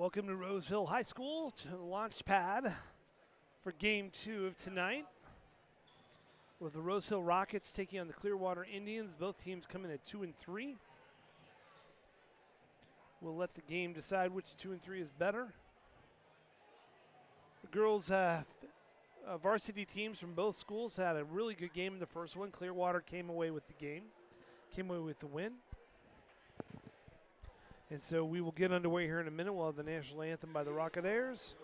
Welcome to Rose Hill High School, to the launch pad for game 2 of tonight. With the Rose Hill Rockets taking on the Clearwater Indians. Both teams come in at 2 and 3. We'll let the game decide which 2 and 3 is better. The girls' varsity teams from both schools had a really good game in the first one. Clearwater came away with the win. And so we will get underway here in a minute. We'll have the national anthem by the Rocketeers.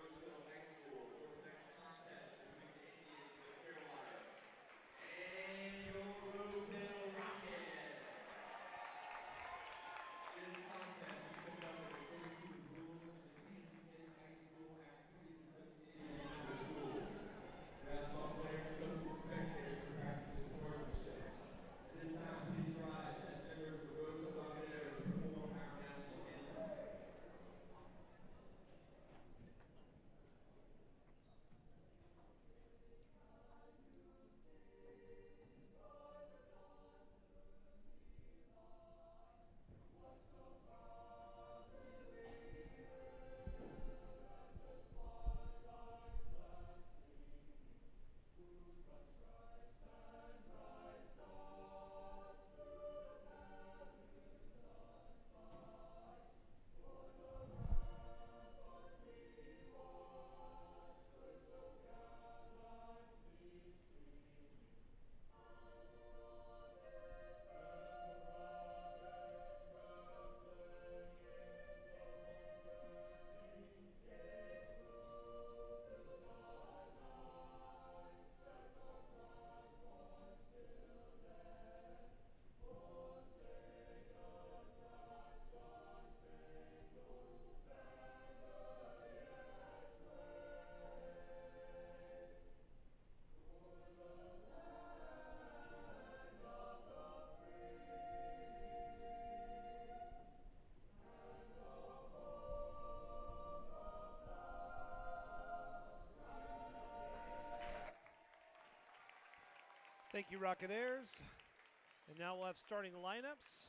Thank you, Rocketeers. And now we'll have starting lineups.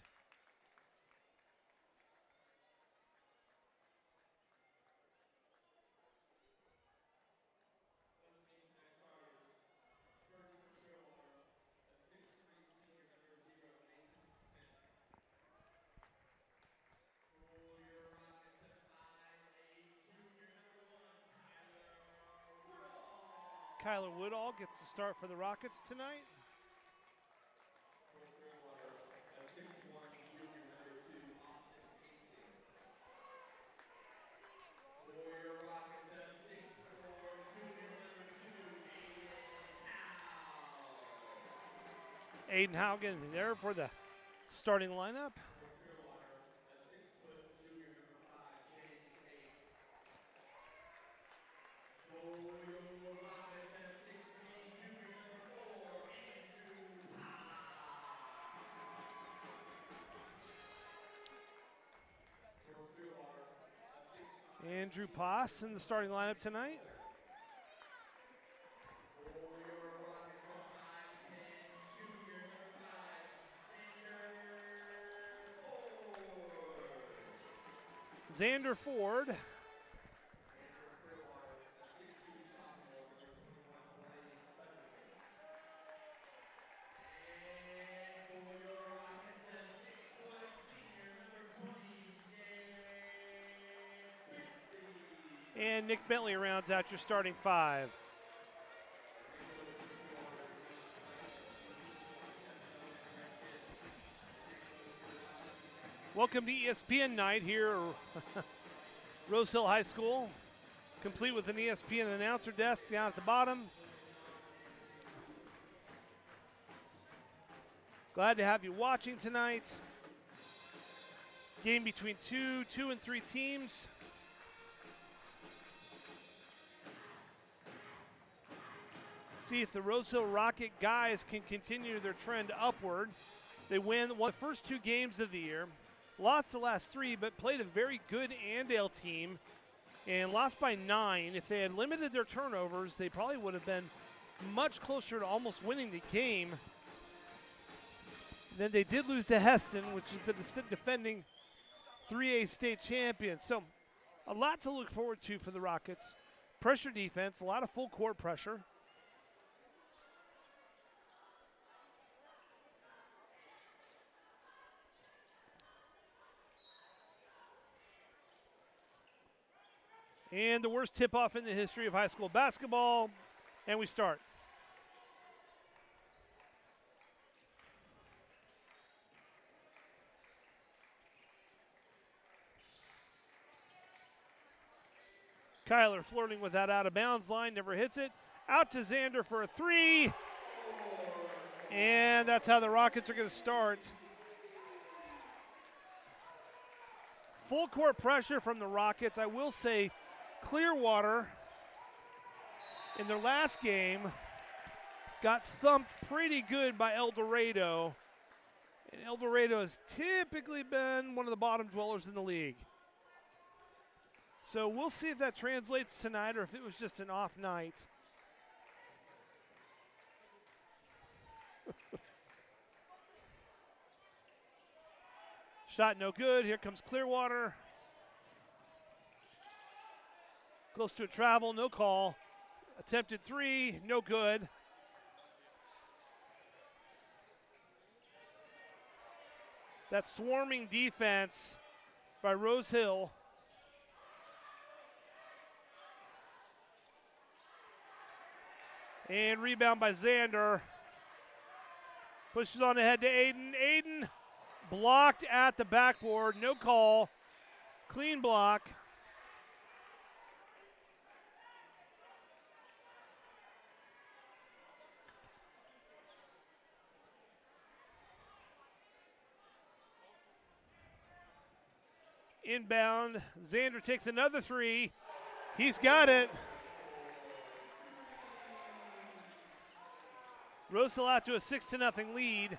Kyler Woodall gets the start for the Rockets tonight. Aiden Haugen there for the starting lineup. Andrew Poss in the starting lineup tonight. Xander Ford. And Nick Bentley rounds out your starting 5. Welcome to ESPN night here at Rose Hill High School, complete with an ESPN announcer desk down at the bottom. Glad to have you watching tonight. Game between two and three teams. See if the Rose Hill Rocket guys can continue their trend upward. They won the first 2 games of the year, lost the last 3, but played a very good Andale team and lost by 9. If they had limited their turnovers, they probably would have been much closer to almost winning the game. Then they did lose to Heston, which is the defending 3A state champion. So a lot to look forward to for the Rockets. Pressure defense, a lot of full court pressure. And the worst tip-off in the history of high school basketball. And we start. Kyler flirting with that out-of-bounds line, never hits it. Out to Xander for a three. And that's how the Rockets are going to start. Full court pressure from the Rockets. I will say Clearwater in their last game got thumped pretty good by El Dorado. And El Dorado has typically been one of the bottom dwellers in the league. So we'll see if that translates tonight or if it was just an off night. Shot no good. Here comes Clearwater. Close to a travel, no call. Attempted three, no good. That swarming defense by Rose Hill. And rebound by Xander. Pushes on ahead to Aiden. Aiden blocked at the backboard, no call. Clean block. Inbound, Xander takes another three. He's got it. Rosal out to a 6-0 lead.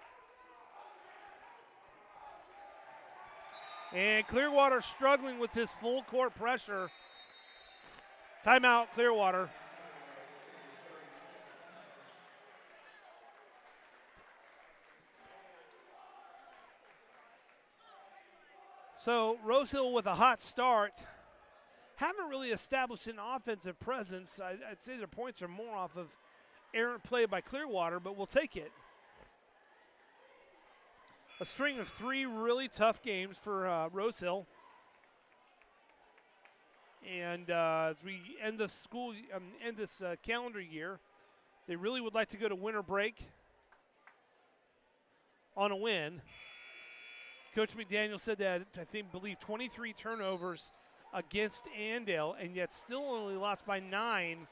And Clearwater struggling with this full court pressure. Timeout, Clearwater. So Rose Hill with a hot start. Haven't really established an offensive presence. I'd say their points are more off of errant play by Clearwater, but we'll take it. A string of three really tough games for Rose Hill. And as we end the end this calendar year, they really would like to go to winter break on a win. Coach McDaniel said that, believe 23 turnovers against Andale, and yet still only lost by 9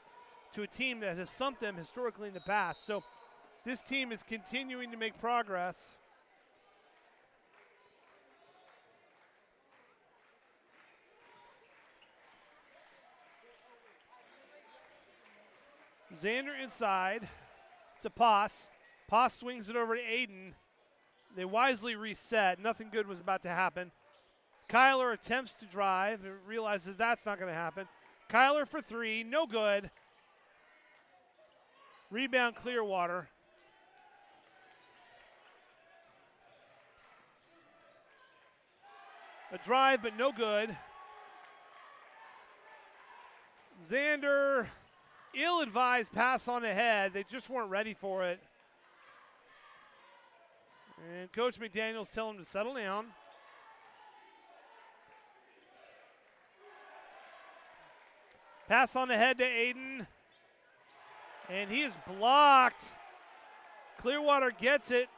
to a team that has thumped them historically in the past. So this team is continuing to make progress. Xander inside to Poss. Poss swings it over to Aiden. They wisely reset. Nothing good was about to happen. Kyler attempts to drive and realizes that's not going to happen. Kyler for three, no good. Rebound Clearwater. A drive, but no good. Xander, ill-advised pass on ahead. They just weren't ready for it. And Coach McDaniel's telling him to settle down. Pass on ahead to Aiden. And he is blocked. Clearwater gets it,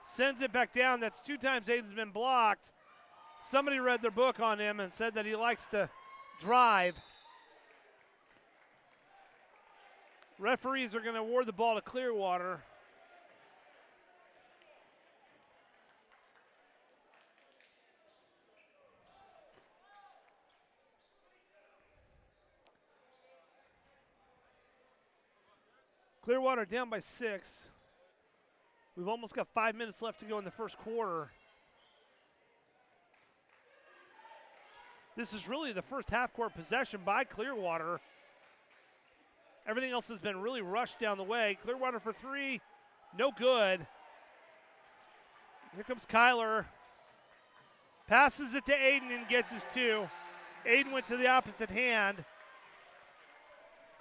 sends it back down. That's 2 times Aiden's been blocked. Somebody read their book on him and said that he likes to drive. Referees are going to award the ball to Clearwater. Clearwater down by 6. We've almost got 5 minutes left to go in the first quarter. This is really the first half-court possession by Clearwater. Everything else has been really rushed down the way. Clearwater for three, no good. Here comes Kyler. Passes it to Aiden and gets his 2. Aiden went to the opposite hand.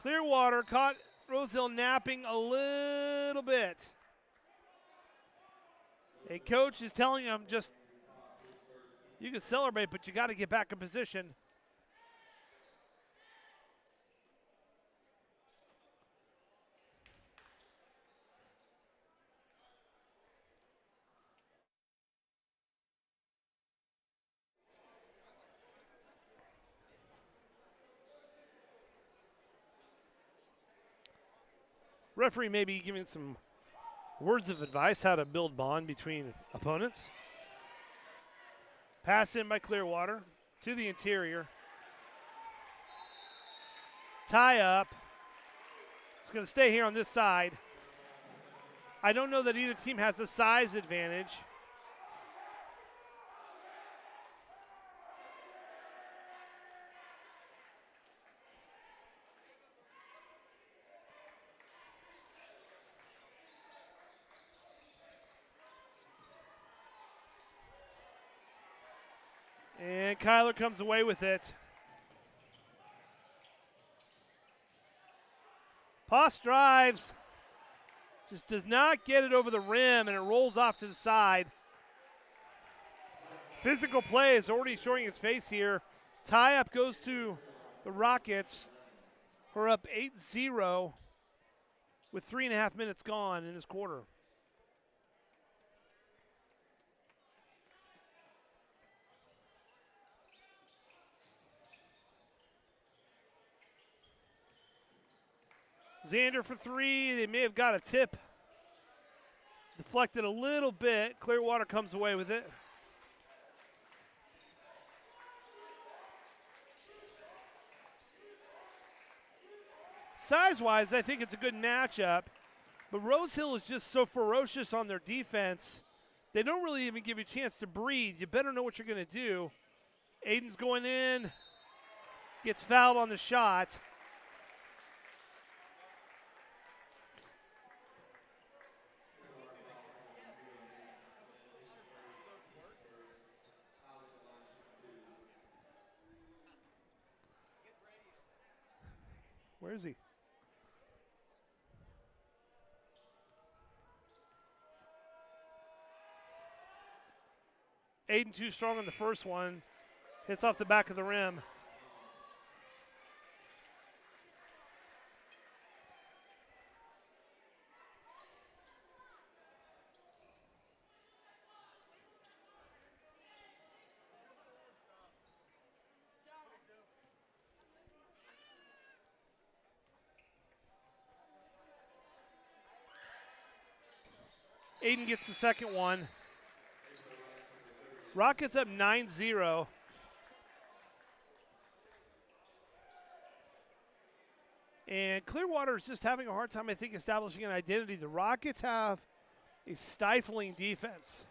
Clearwater caught Rosehill napping a little bit. A coach is telling him just, you can celebrate, but you got to get back in position. Referee may be giving some words of advice how to build bond between opponents. Pass in by Clearwater to the interior. Tie up. It's going to stay here on this side. I don't know that either team has the size advantage. And Kyler comes away with it. Poss drives. Just does not get it over the rim, and it rolls off to the side. Physical play is already showing its face here. Tie-up goes to the Rockets, who are up 8-0 with 3.5 minutes gone in this quarter. Xander for three. They may have got a tip. Deflected a little bit. Clearwater comes away with it. Size-wise, I think it's a good matchup. But Rosehill is just so ferocious on their defense. They don't really even give you a chance to breathe. You better know what you're going to do. Aiden's going in. Gets fouled on the shot. Where is he? Aiden too strong on the first one. Hits off the back of the rim. Aiden gets the second one. Rockets up 9-0. And Clearwater is just having a hard time, I think, establishing an identity. The Rockets have a stifling defense.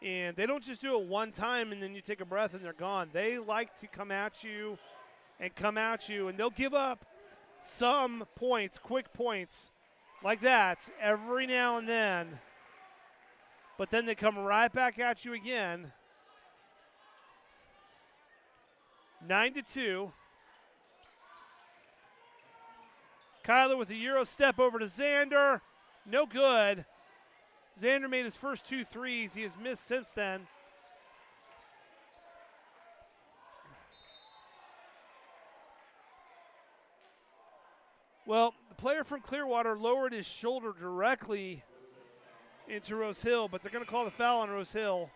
And they don't just do it one time and then you take a breath and they're gone. They like to come at you, and they'll give up some points, quick points like that every now and then. But then they come right back at you again. 9-2. Kyler with a Euro step over to Xander. No good. Xander made his first 2 threes. He has missed since then. Well, the player from Clearwater lowered his shoulder directly into Rosehill, but they're going to call the foul on Rosehill.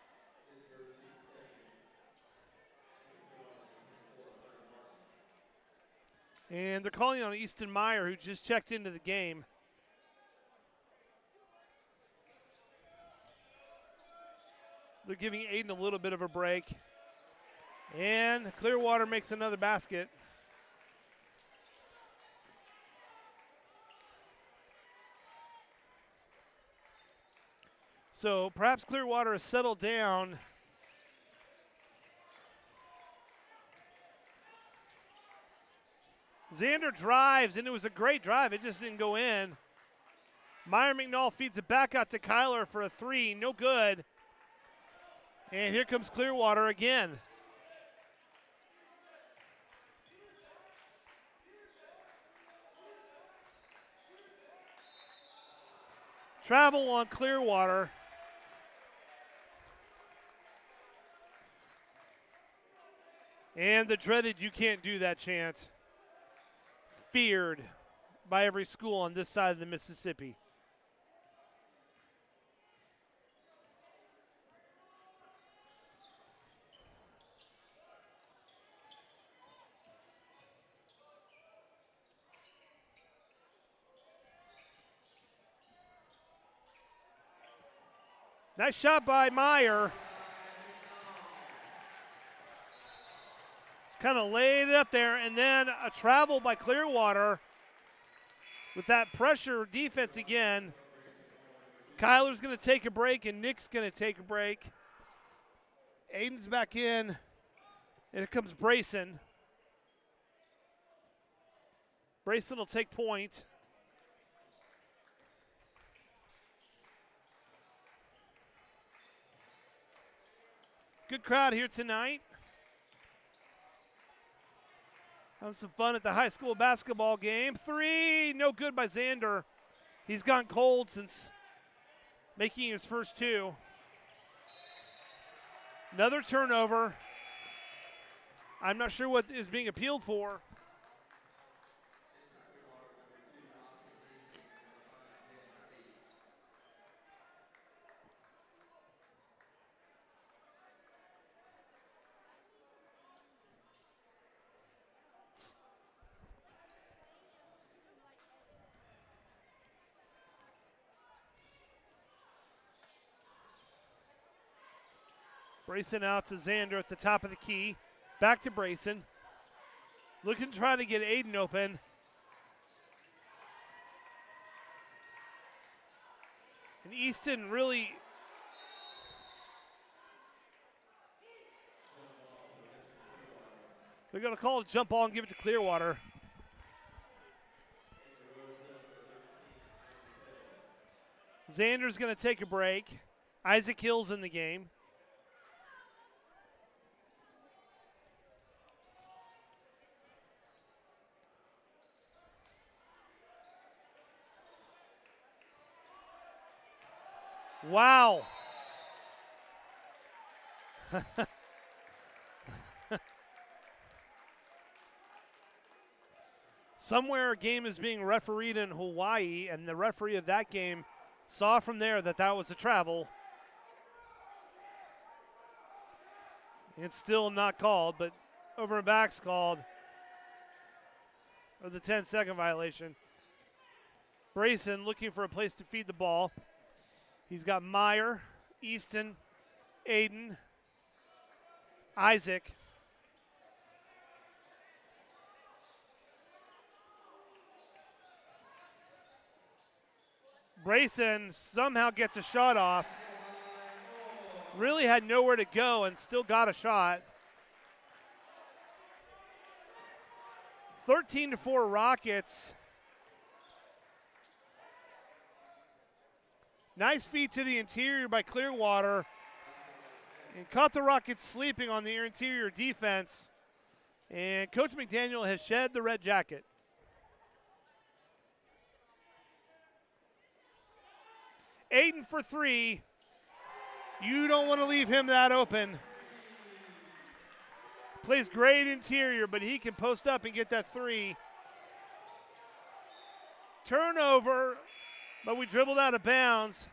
And they're calling on Easton Meyer, who just checked into the game. They're giving Aiden a little bit of a break. And Clearwater makes another basket. So perhaps Clearwater has settled down. Xander drives, and it was a great drive. It just didn't go in. Meyer McNall feeds it back out to Kyler for a three. No good. And here comes Clearwater again. Travel on Clearwater. And the dreaded "you can't do that" chant. Feared by every school on this side of the Mississippi. Nice shot by Meyer. Kind of laid it up there, and then a travel by Clearwater with that pressure defense again. Kyler's going to take a break, and Nick's going to take a break. Aiden's back in, and it comes Brayson. Brayson will take point. Good crowd here tonight. Having some fun at the high school basketball game. Three, no good by Xander. He's gone cold since making his first two. Another turnover. I'm not sure what is being appealed for. Brayson out to Xander at the top of the key. Back to Brayson. Looking to try to get Aiden open. And Easton really they're going to call a jump ball and give it to Clearwater. Xander's going to take a break. Isaac Hill's in the game. Wow. Somewhere a game is being refereed in Hawaii, and the referee of that game saw from there that that was a travel. It's still not called, but over and back's called. Or the 10-second violation. Brayson looking for a place to feed the ball. He's got Meyer, Easton, Aiden, Isaac. Brayson somehow gets a shot off. Really had nowhere to go and still got a shot. 13-4 Rockets. Nice feed to the interior by Clearwater. And caught the Rockets sleeping on their interior defense. And Coach McDaniel has shed the red jacket. Aiden for three. You don't want to leave him that open. Plays great interior, but he can post up and get that three. Turnover, but we dribbled out of bounds.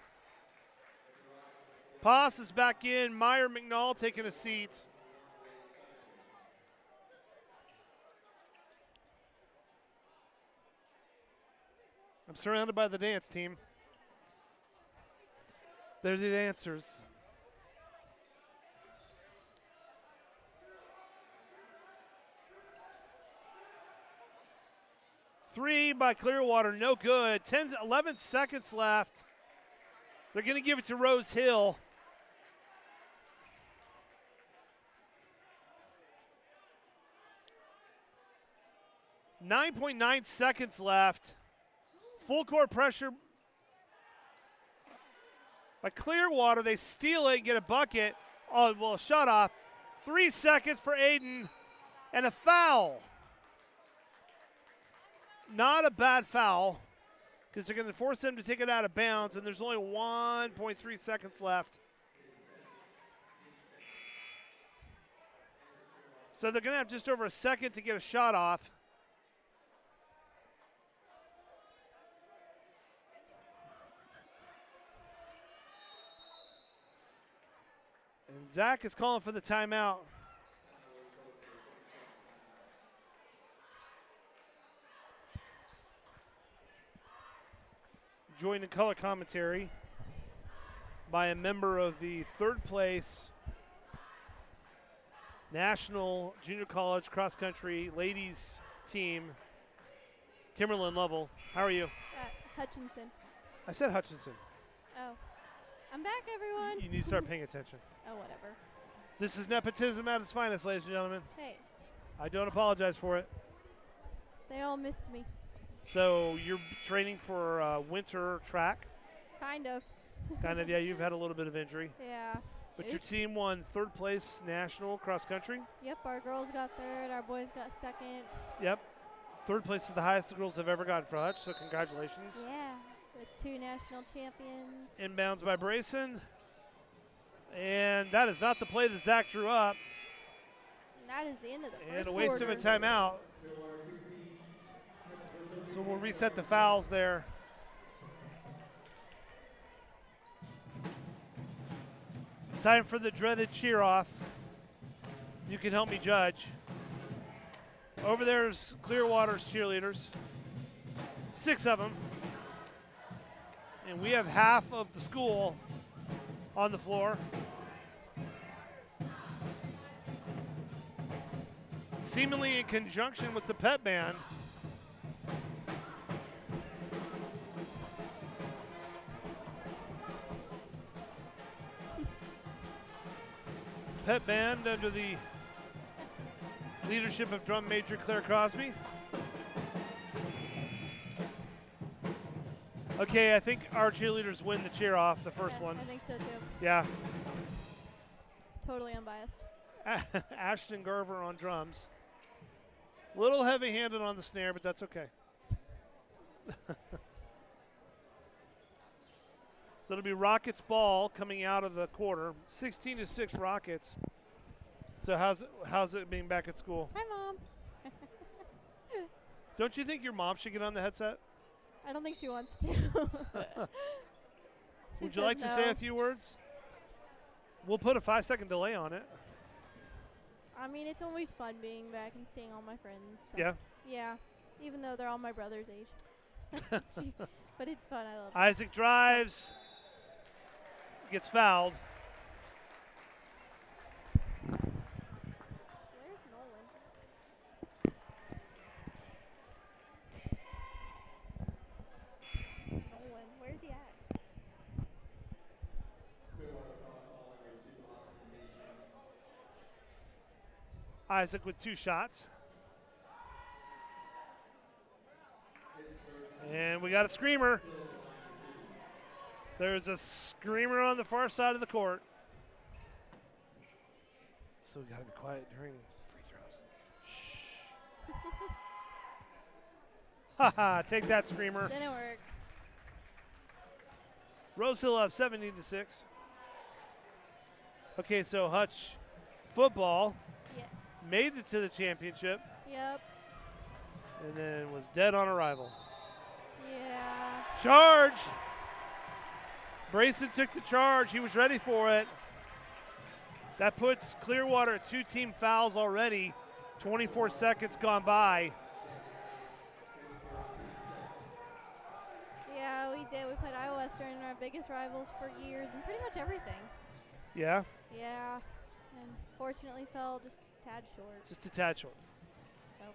Pass is back in. Meyer McNall taking a seat. I'm surrounded by the dance team. They're the dancers. Three by Clearwater, no good. 11 seconds left. They're going to give it to Rose Hill. .9 seconds left. Full court pressure by Clearwater. They steal it and get a bucket. Oh, well, shut off. 3 seconds for Aiden and a foul. Not a bad foul. because they're going to force them to take it out of bounds, and there's only 1.3 seconds left. So they're going to have just over a second to get a shot off. And Zach is calling for the timeout. Joined in color commentary by a member of the third place National Junior College Cross Country Ladies team, Timberland Lovell. How are you? Hutchinson. I said Hutchinson. Oh. I'm back, everyone. You need to start paying attention. Oh, whatever. This is nepotism at its finest, ladies and gentlemen. Hey. I don't apologize for it. They all missed me. So you're training for winter track? Kind of. Kind of, yeah. You've had a little bit of injury. Yeah. But your team won third place national cross country? Yep, our girls got third, our boys got second. Yep. Third place is the highest the girls have ever gotten for Hutch, so congratulations. Yeah, with 2 national champions. Inbounds by Brayson. And that is not the play that Zach drew up. And that is the end of the first And a waste quarter. of a timeout. So we'll reset the fouls there. Time for the dreaded cheer off. You can help me judge. Over there's Clearwater's cheerleaders. 6 of them. And we have half of the school on the floor. Seemingly in conjunction with the pep band. Pep band under the leadership of drum major Claire Crosby. Okay, I think our cheerleaders win the cheer off, the first one. I think so too. Yeah. Totally unbiased. Ashton Garver on drums. Little heavy-handed on the snare, but that's okay. So it'll be Rockets ball coming out of the quarter. 16-6 Rockets. So how's it being back at school? Hi, Mom. Don't you think your mom should get on the headset? I don't think she wants to. Would you like to say a few words? We'll put a 5-second delay on it. I mean, it's always fun being back and seeing all my friends. So. Yeah? Yeah, even though they're all my brother's age. But it's fun. I love it. Isaac drives. Gets fouled. Where's Nolan? Nolan, where's he at? Isaac with 2 shots. And we got a screamer. There's a screamer on the far side of the court. So we got to be quiet during free throws. Shh. Haha, take that, screamer. Didn't work. Rose Hill up 17-6. Okay, so Hutch football Yes. made it to the championship Yep. and then was dead on arrival. Yeah. Charge! Brayson took the charge. He was ready for it. That puts Clearwater at 2 team fouls already. 24 seconds gone by. Yeah, we did. We played Iowa Western, our biggest rivals for years, and pretty much everything. Yeah? Yeah. And fortunately fell just a tad short. Just a tad short. So.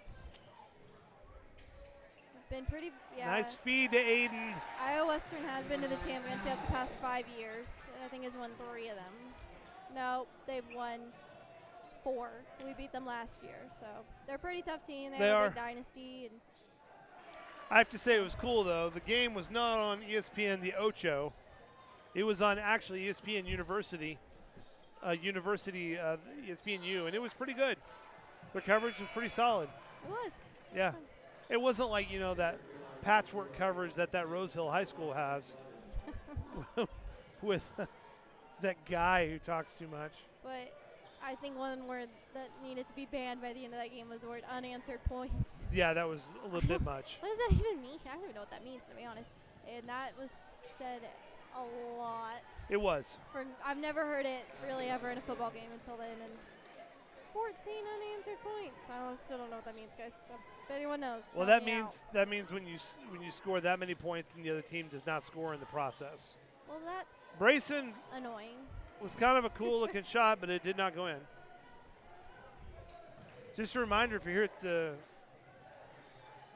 Been pretty, yeah. Nice feed to Aiden. Iowa Western has been to the championship the past 5 years, and I think has won 3 of them. No, they've won 4. We beat them last year, so they're a pretty tough team. They have a big dynasty. And I have to say it was cool, though. The game was not on ESPN The Ocho. It was on actually ESPN University, ESPNU, and it was pretty good. Their coverage was pretty solid. It was. Yeah. It wasn't like, that patchwork coverage that Rose Hill High School has with that guy who talks too much. But I think one word that needed to be banned by the end of that game was the word unanswered points. Yeah, that was a little bit much. What does that even mean? I don't even know what that means, to be honest. And that was said a lot. It was. I've never heard it really ever in a football game until then. And 14 unanswered points. I still don't know what that means, guys. So if anyone knows, well, help that me means out. that means when you score that many points, then the other team does not score in the process. Well, that's Brayson annoying. was kind of a cool-looking shot, but it did not go in. Just a reminder, if you're here at the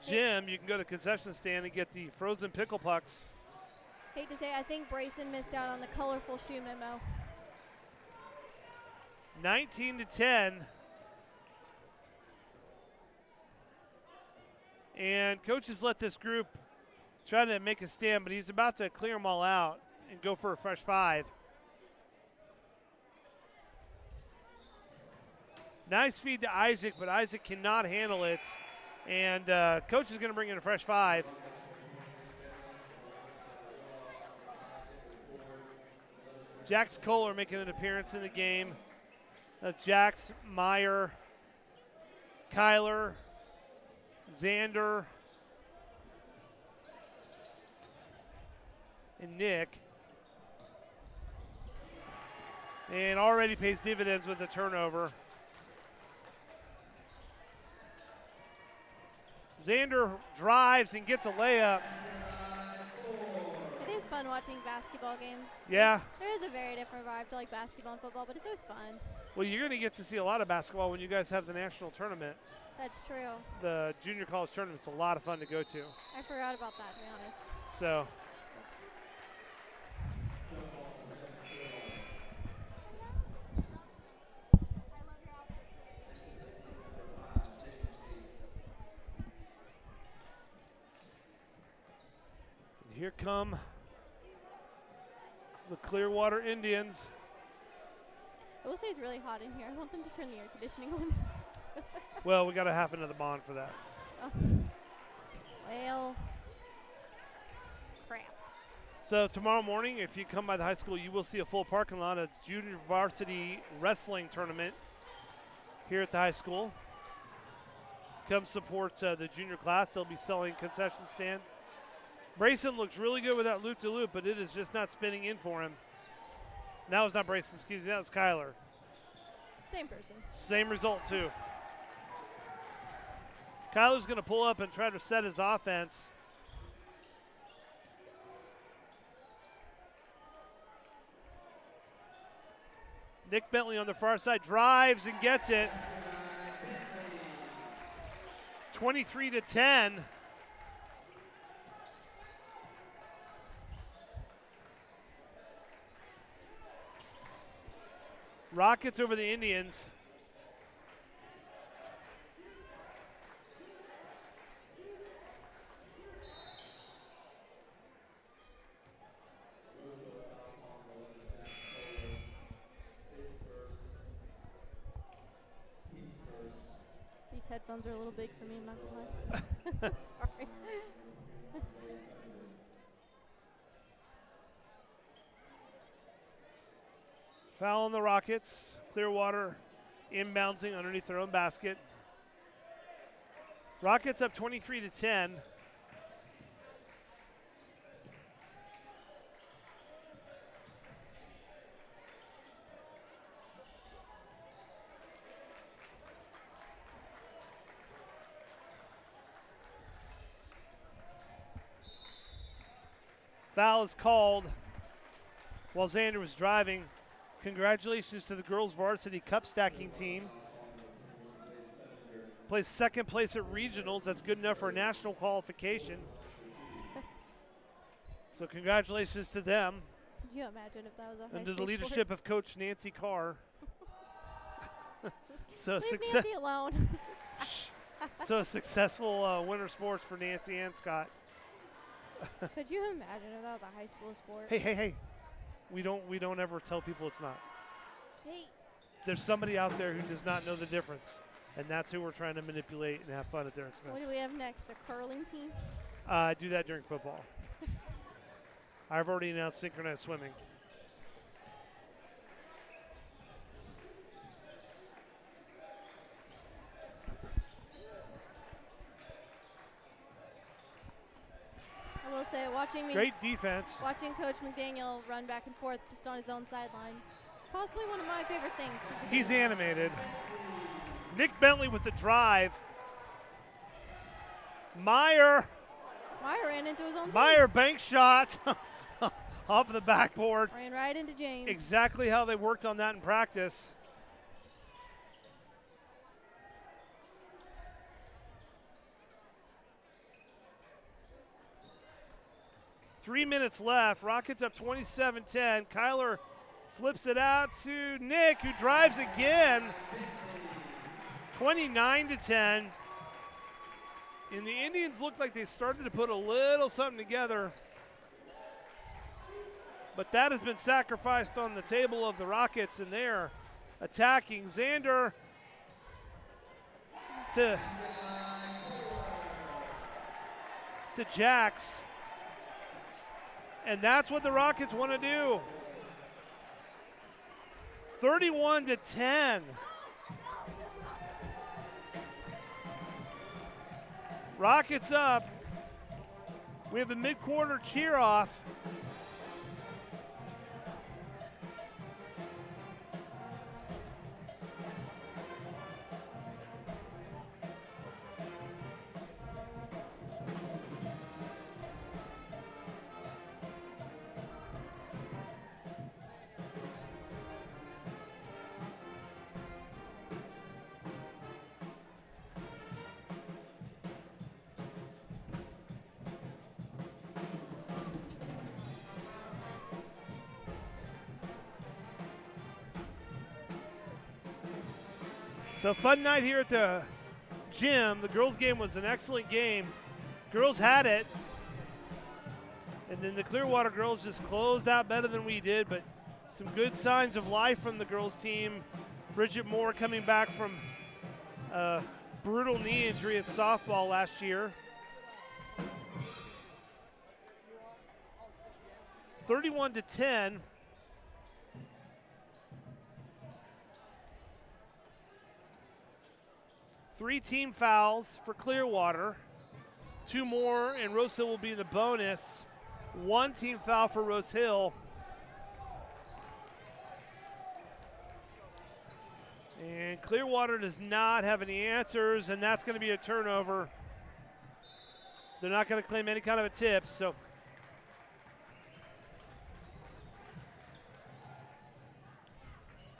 gym, you can go to the concession stand and get the frozen pickle pucks. Hate to say, I think Brayson missed out on the colorful shoe memo. 19-10. And coaches let this group try to make a stand, but he's about to clear them all out and go for a fresh 5. Nice feed to Isaac, but Isaac cannot handle it. And coach is going to bring in a fresh 5. Jax Kohler making an appearance in the game. Jax, Meyer, Kyler, Xander, and Nick. And already pays dividends with a turnover. Xander drives and gets a layup. It is fun watching basketball games. Yeah. There is a very different vibe to like basketball and football, but it's always fun. Well, you're going to get to see a lot of basketball when you guys have the national tournament. That's true. The junior college tournament's a lot of fun to go to. I forgot about that, to be honest. So. Here come the Clearwater Indians. I will say it's really hot in here. I want them to turn the air conditioning on. Well, we got to have another bond for that. Oh. Well, crap. So tomorrow morning, if you come by the high school, you will see a full parking lot. It's junior varsity wrestling tournament here at the high school. Come support the junior class. They'll be selling concession stand. Brayson looks really good with that loop-to-loop, but it is just not spinning in for him. That was not Brayson, excuse me, that was Kyler. Same person. Same result, too. Kyler's going to pull up and try to set his offense. Nick Bentley on the far side drives and gets it. 23-10. Rockets over the Indians. These headphones are a little big for me, I'm not gonna lie. Sorry. Foul on the Rockets. Clearwater inbouncing underneath their own basket. Rockets up 23-10. Foul is called while Xander was driving. Congratulations to the girls varsity cup stacking team. Plays second place at regionals. That's good enough for a national qualification. So congratulations to them. Could you imagine if that was a high under the school leadership sport? of Coach Nancy Carr. So Leave Nancy alone. so a successful winter sports for Nancy and Scott. Could you imagine if that was a high school sport? Hey. We don't ever tell people it's not. Hey. There's somebody out there who does not know the difference, and that's who we're trying to manipulate and have fun at their expense. What do we have next? A curling team? I do that during football. I've already announced synchronized swimming. I will say, Great defense. Watching Coach McDaniel run back and forth just on his own sideline, possibly one of my favorite things. He's animated. Nick Bentley with the drive. Meyer ran into his own bank shot off the backboard. Ran right into James. Exactly how they worked on that in practice. Three minutes left. Rockets up 27-10. Kyler flips it out to Nick, who drives again. 29-10. And the Indians looked like they started to put a little something together. But that has been sacrificed on the table of the Rockets, and they're attacking. Xander to Jax. And that's what the Rockets want to do. 31-10. Rockets up. We have a mid-quarter cheer off. So fun night here at the gym. The girls' game was an excellent game. Girls had it. And then the Clearwater girls just closed out better than we did, but some good signs of life from the girls' team. Bridget Moore coming back from a brutal knee injury at softball last year. 31-10. Three team fouls for Clearwater. Two more, and Rose Hill will be the bonus. One team foul for Rose Hill. And Clearwater does not have any answers, and that's going to be a turnover. They're not going to claim any kind of a tip, so.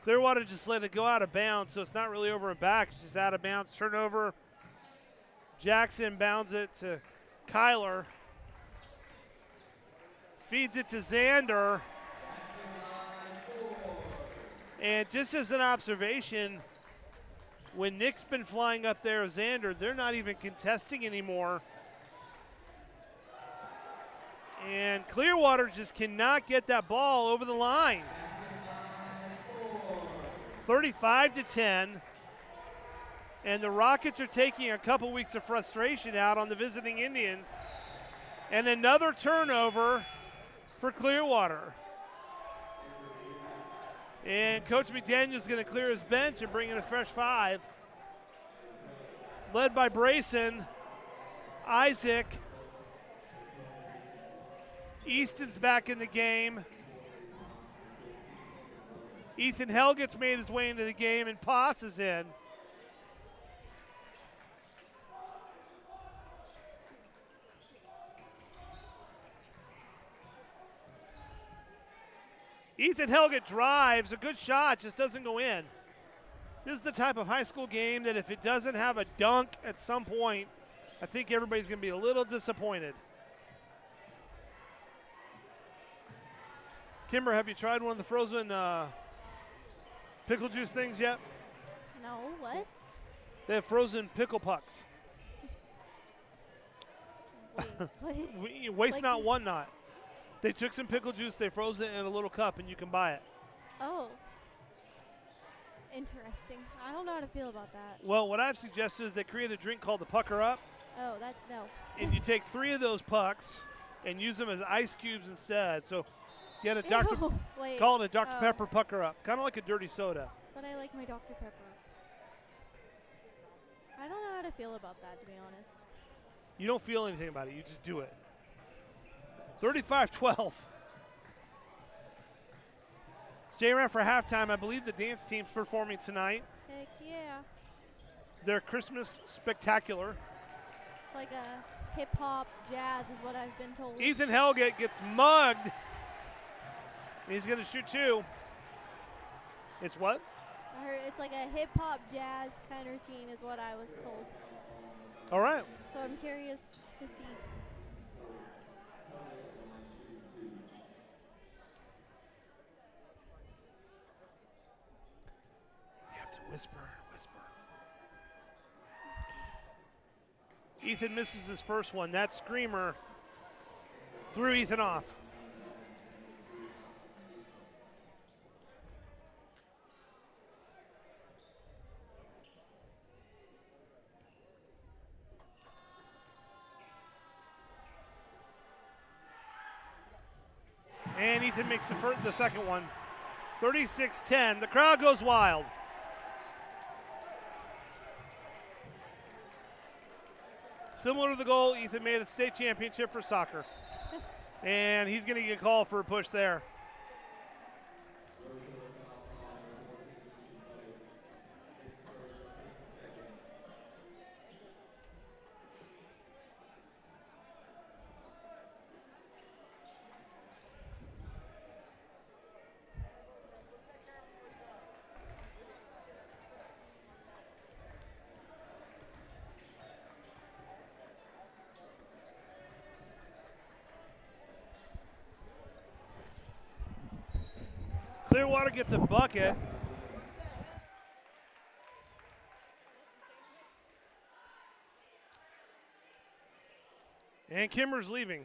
Clearwater just let it go out of bounds, so it's not really over and back. It's just out of bounds. Turnover. Jackson bounds it to Kyler. Feeds it to Xander. And just as an observation, when Nick's been flying up there with Xander, they're not even contesting anymore. And Clearwater just cannot get that ball over the line. 35-10, and the Rockets are taking a couple weeks of frustration out on the visiting Indians. And another turnover for Clearwater. And Coach McDaniel's going to clear his bench and bring in a fresh five. Led by Brayson, Isaac. Easton's back in the game. Ethan Helget's made his way into the game, and Poss is in. Ethan Helget drives, a good shot, just doesn't go in. This is the type of high school game that if it doesn't have a dunk at some point, I think everybody's going to be a little disappointed. Kimber, have you tried one of the frozen pickle juice things yet? No, what? They have frozen pickle pucks. Wait, what? Waste Like not, one not. They took some pickle juice, they froze it in a little cup, and you can buy it. Oh. Interesting. I don't know how to feel about that. Well, what I've suggested is they create a drink called the Pucker Up. Oh, no. and you take 3 of those pucks and use them as ice cubes instead. So get a call it a Dr. Pepper pucker up, kind of like a dirty soda. But I like my Dr. Pepper. I don't know how to feel about that, to be honest. You don't feel anything about it. You just do it. 35-12. Stay around for halftime. I believe the dance team's performing tonight. Heck yeah. Their Christmas spectacular. It's like a hip-hop jazz is what I've been told. Ethan Helgett gets mugged. He's going to shoot 2. It's what? I heard it's like a hip-hop jazz kind of routine is what I was told. All right. So I'm curious to see. You have to whisper. Ethan misses his first one. That screamer threw Ethan off. And Ethan makes the second one. 36-10. The crowd goes wild. Similar to the goal Ethan made at the state championship for soccer. And he's going to get called for a push there. Clearwater gets a bucket. And Kimmer's leaving.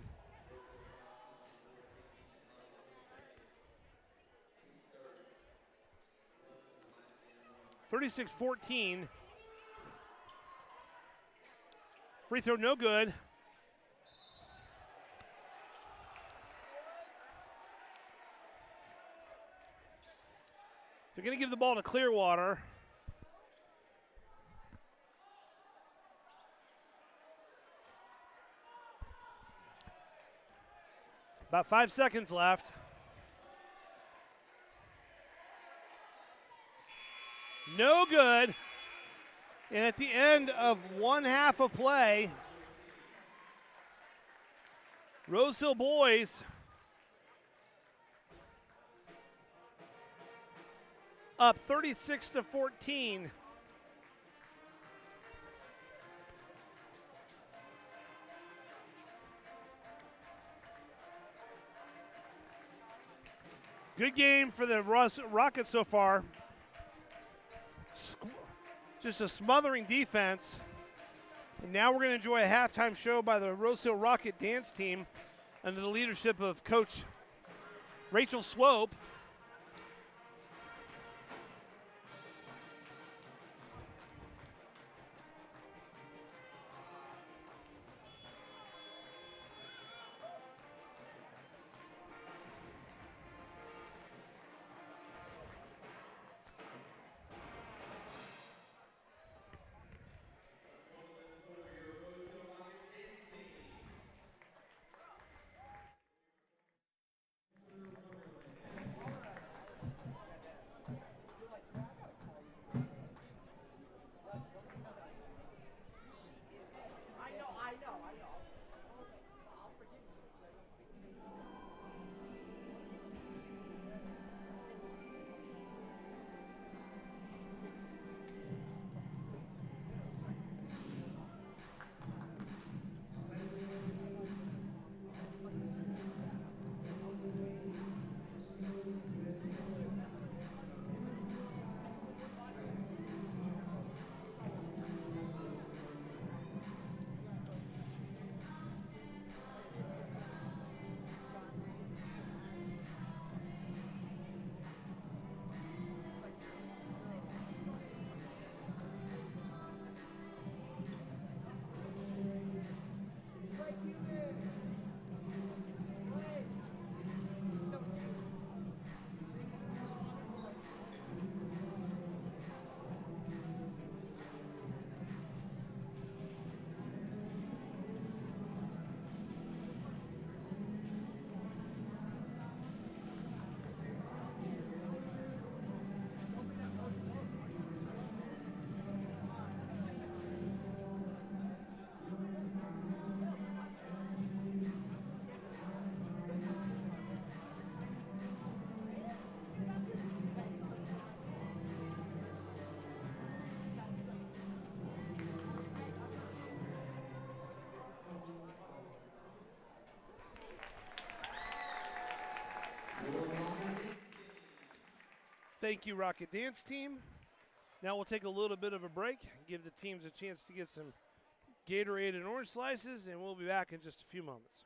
(36-14). Free throw no good. They're going to give the ball to Clearwater. About 5 seconds left. No good. And at the end of one half of play, Rose Hill boys up 36-14. Good game for the Rockets so far. Just a smothering defense. And now we're going to enjoy a halftime show by the Rose Hill Rocket dance team under the leadership of Coach Rachel Swope. Thank you, Rocket Dance Team. Now we'll take a little bit of a break, give the teams a chance to get some Gatorade and orange slices, and we'll be back in just a few moments.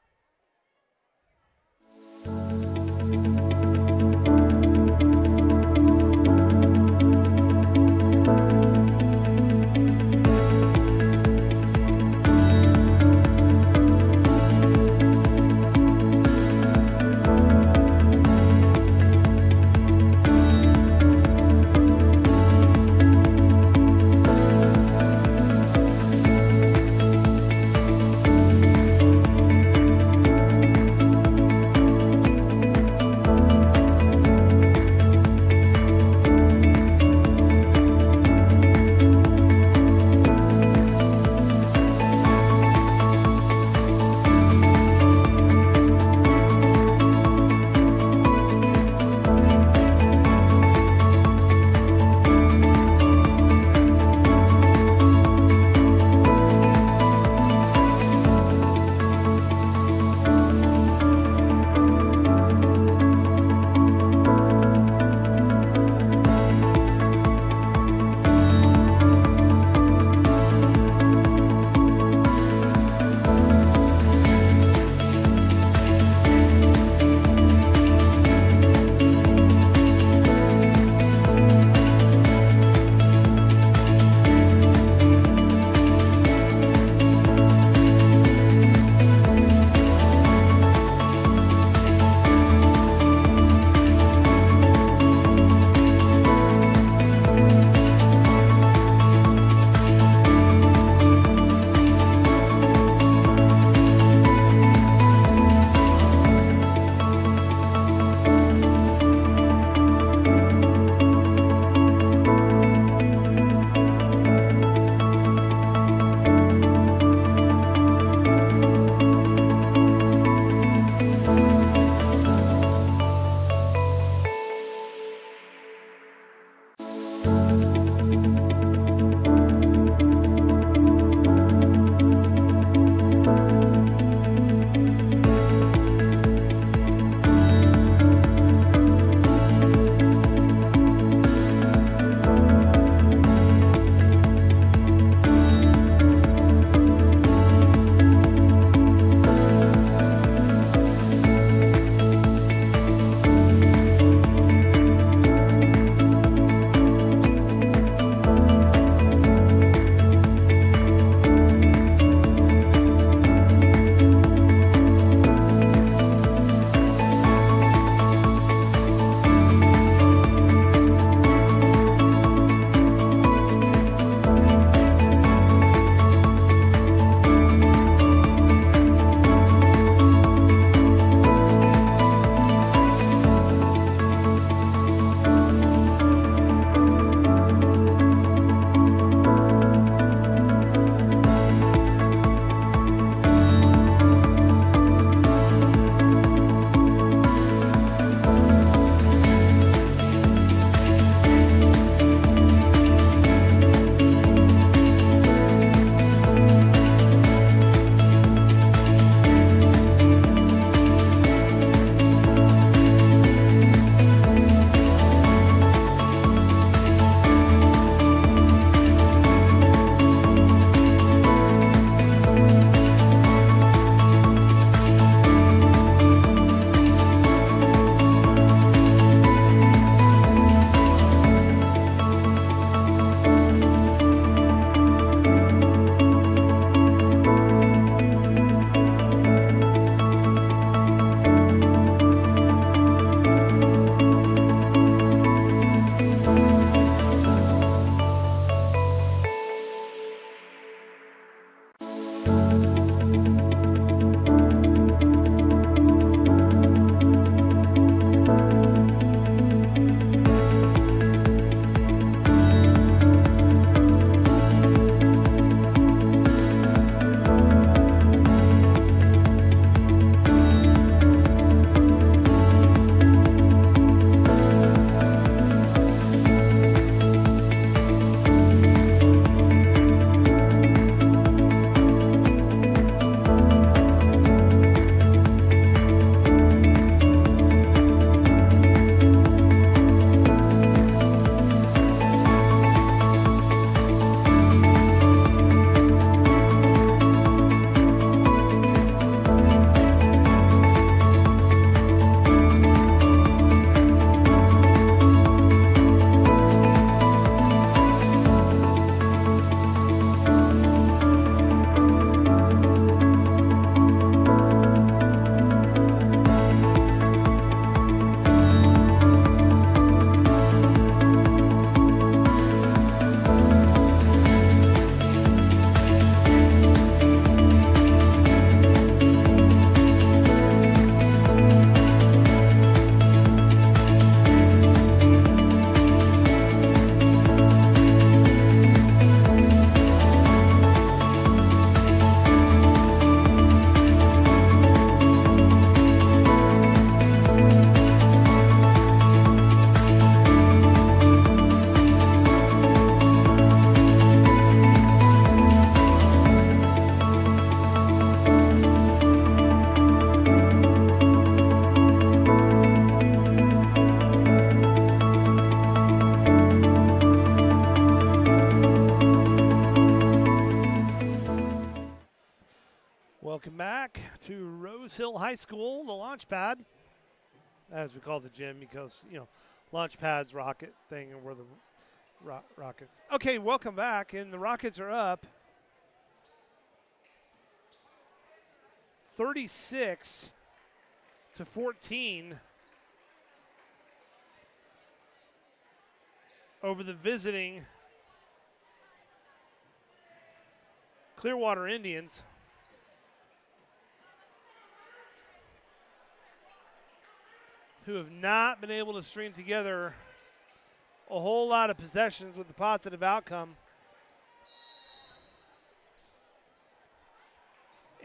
high school, the launch pad, as we call the gym, because, launch pad's rocket thing, and we're the Rockets. Okay, welcome back, and the Rockets are up 36-14 over the visiting Clearwater Indians. Who have not been able to string together a whole lot of possessions with a positive outcome.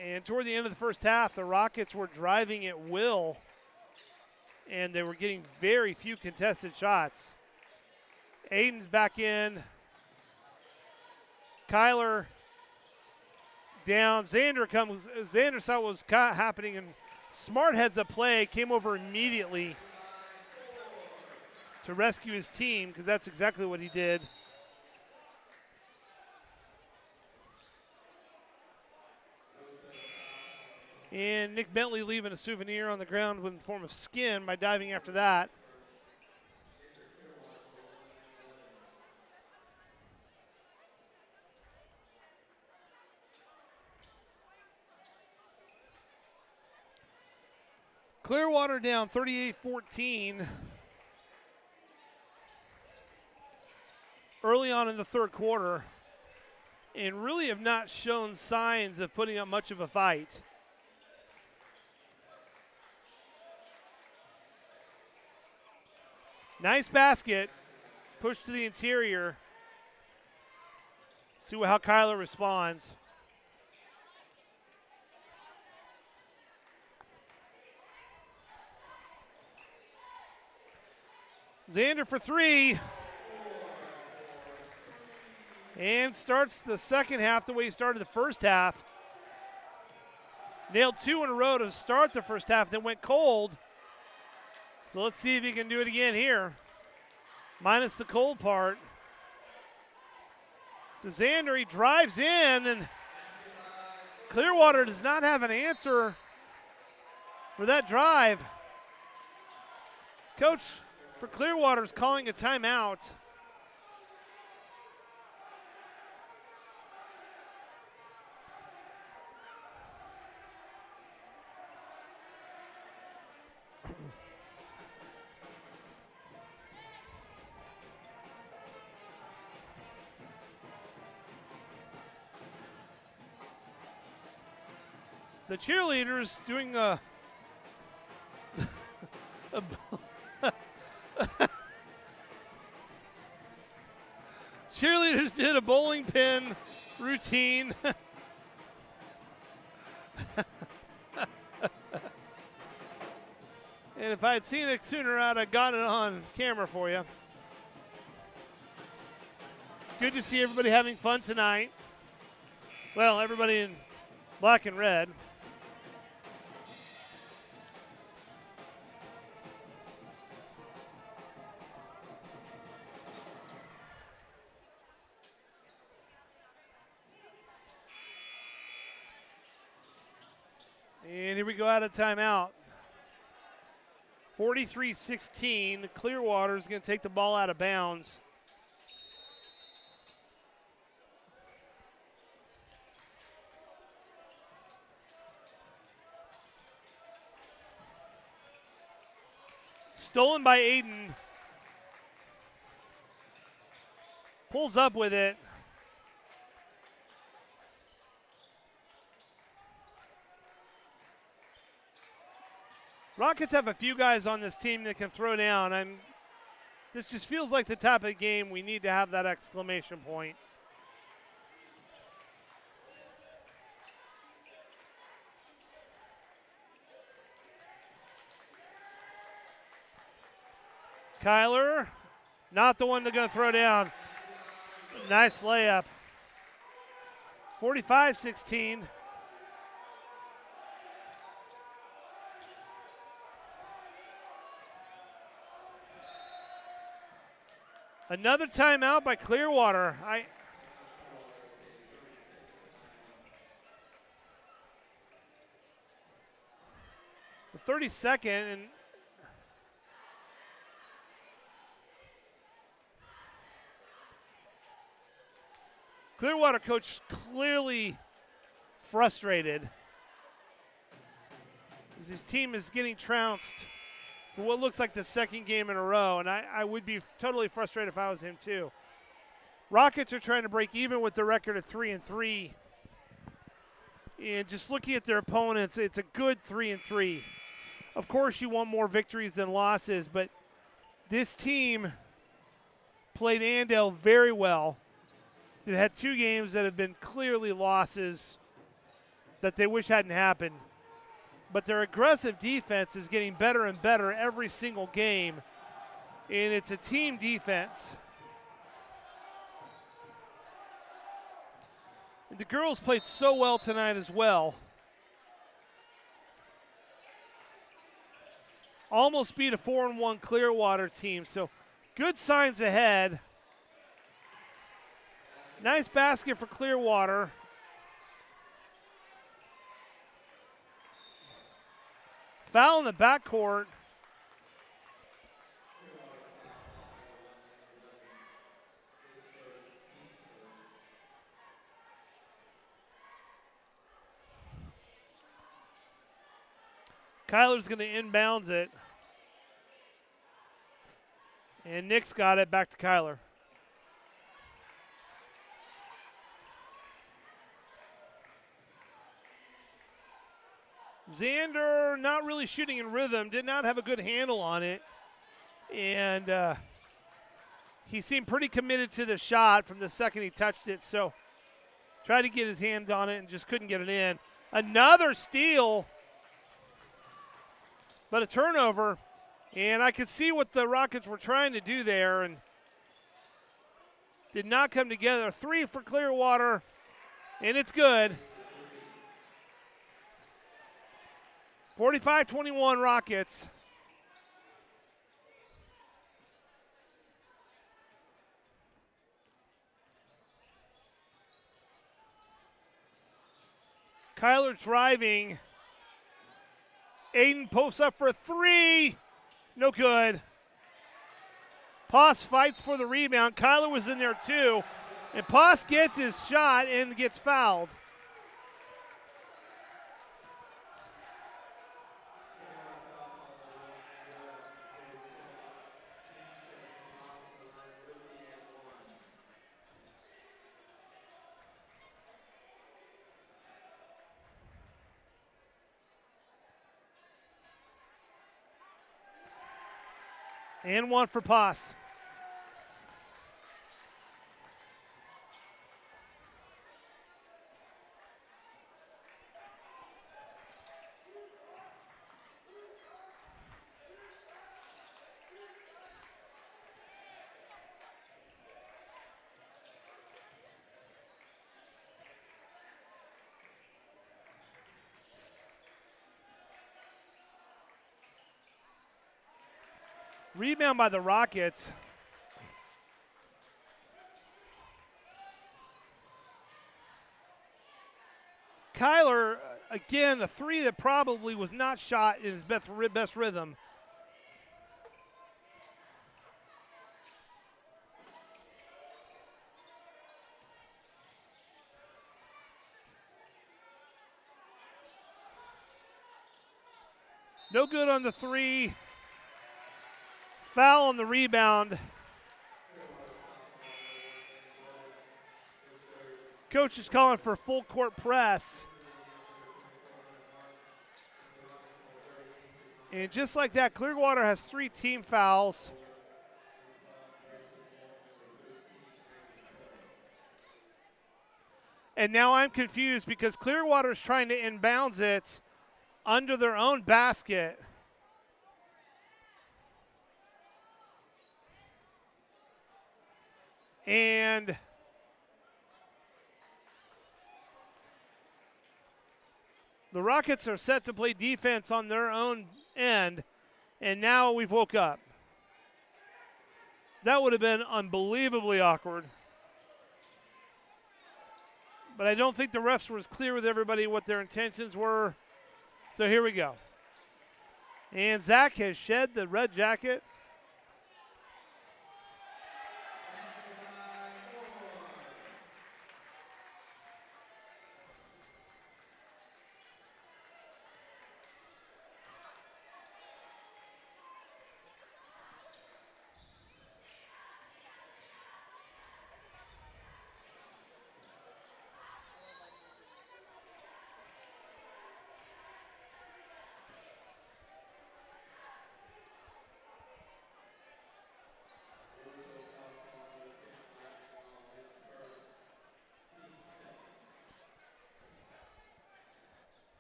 And toward the end of the first half, the Rockets were driving at will, and they were getting very few contested shots. Aiden's back in. Kyler down. Xander saw what was happening, and smart heads up play, came over immediately to rescue his team, because that's exactly what he did. And Nick Bentley leaving a souvenir on the ground in the form of skin by diving after that. Clearwater down 38-14 early on in the third quarter, and really have not shown signs of putting up much of a fight. Nice basket, push to the interior. See how Kyler responds. Xander for three. And starts the second half the way he started the first half. Nailed two in a row to start the first half, then went cold. So let's see if he can do it again here. Minus the cold part. To Xander, he drives in, and Clearwater does not have an answer for that drive. Coach for Clearwater is calling a timeout. The cheerleaders doing a cheerleaders did a bowling pin routine. And if I had seen it sooner, I'd have got it on camera for you. Good to see everybody having fun tonight. Well, everybody in black and red. And here we go out of timeout. 43-16. Clearwater is going to take the ball out of bounds. Stolen by Aiden. Pulls up with it. Rockets have a few guys on this team that can throw down, and this just feels like the type of game we need to have that exclamation point. Kyler, not the one to go throw down. Nice layup. 45-16. Another timeout by Clearwater. the 32nd, and Clearwater coach clearly frustrated as his team is getting trounced for what looks like the second game in a row, and I would be totally frustrated if I was him too. Rockets are trying to break even with the record of 3-3. And just looking at their opponents, it's a good 3-3. Of course, you want more victories than losses, but this team played Andale very well. They've had 2 games that have been clearly losses that they wish hadn't happened. But their aggressive defense is getting better and better every single game, and it's a team defense. And the girls played so well tonight as well. Almost beat a 4-1 Clearwater team, so good signs ahead. Nice basket for Clearwater. Foul in the backcourt. Kyler's going to inbounds it. And Nick's got it back to Kyler. Xander not really shooting in rhythm, did not have a good handle on it. And he seemed pretty committed to the shot from the second he touched it. So tried to get his hand on it and just couldn't get it in. Another steal, but a turnover. And I could see what the Rockets were trying to do there and did not come together. 3 for Clearwater, and it's good. 45-21 Rockets. Kyler driving. Aiden posts up for a 3. No good. Poss fights for the rebound. Kyler was in there too. And Poss gets his shot and gets fouled. And 1 for Poss. Rebound by the Rockets. Kyler, again, a 3 that probably was not shot in his best rhythm. No good on the 3. Foul on the rebound. Coach is calling for full court press. And just like that, Clearwater has 3 team fouls. And now I'm confused because Clearwater's trying to inbounds it under their own basket. And the Rockets are set to play defense on their own end, and now we've woke up. That would have been unbelievably awkward. But I don't think the refs were as clear with everybody what their intentions were. So here we go. And Zach has shed the red jacket.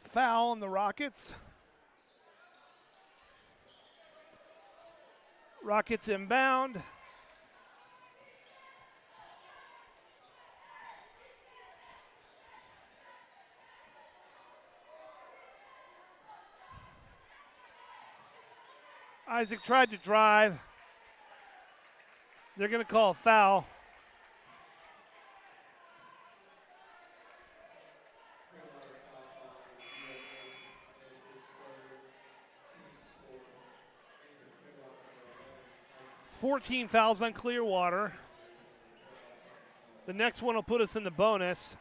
Foul on the Rockets. Rockets inbound. Isaac tried to drive. They're going to call a foul. It's 14 fouls on Clearwater. The next one will put us in the bonus.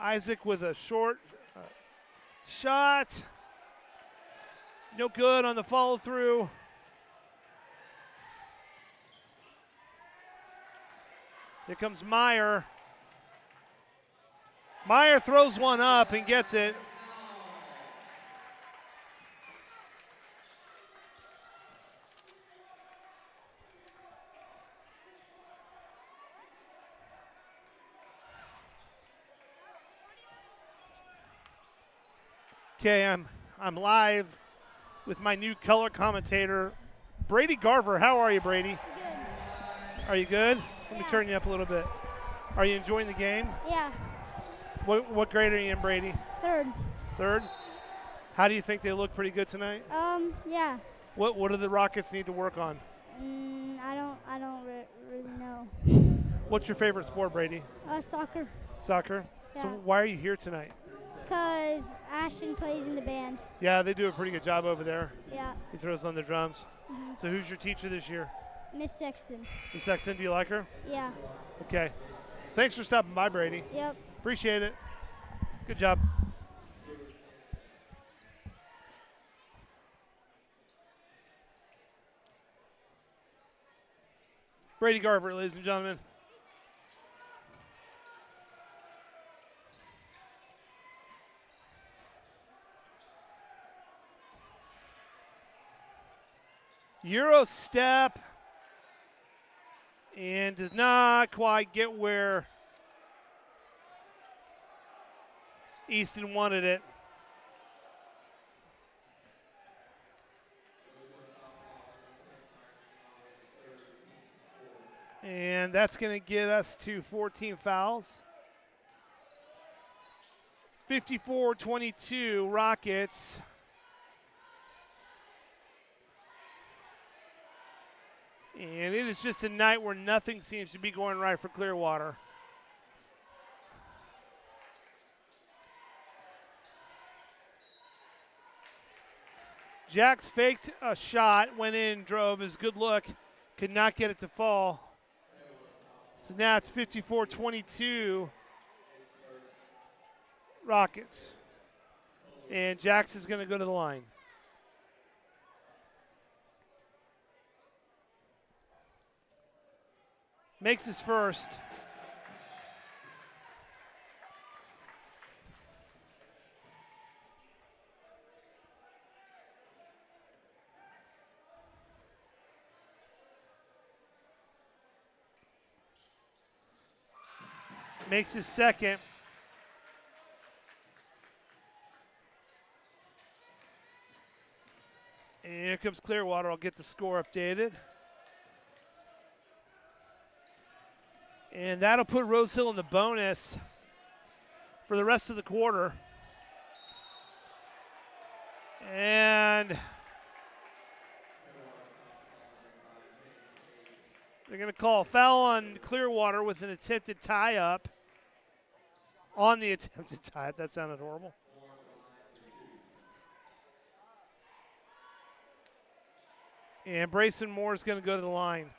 Isaac with a short shot. No good on the follow through. Here comes Meyer. Meyer throws one up and gets it. Okay, I'm live with my new color commentator, Brady Garver. How are you, Brady? Good. Are you good? Let me turn you up a little bit. Are you enjoying the game? Yeah. What grade are you in, Brady? Third. Third? How do you think they look pretty good tonight? Yeah. What do the Rockets need to work on? I don't really know. What's your favorite sport, Brady? Soccer. Soccer? Yeah. So why are you here tonight? Because Ashton plays in the band. Yeah, they do a pretty good job over there. Yeah. He throws on the drums. Mm-hmm. So who's your teacher this year? Miss Sexton. Miss Sexton, do you like her? Yeah. Okay. Thanks for stopping by, Brady. Yep. Appreciate it. Good job. Brady Garver, ladies and gentlemen. Euro step, and does not quite get where Easton wanted it. And that's going to get us to 14 fouls. 54-22 Rockets. And it is just a night where nothing seems to be going right for Clearwater. Jax faked a shot, went in, drove his good look, could not get it to fall. So now it's 54-22 Rockets. And Jax is going to go to the line. Makes his first. Makes his second. And here comes Clearwater. I'll get the score updated. And that'll put Rose Hill in the bonus for the rest of the quarter. And They're going to call a foul on Clearwater with an attempted tie-up. On the attempted tie-up. That sounded horrible. And Brayson Moore is going to go to the line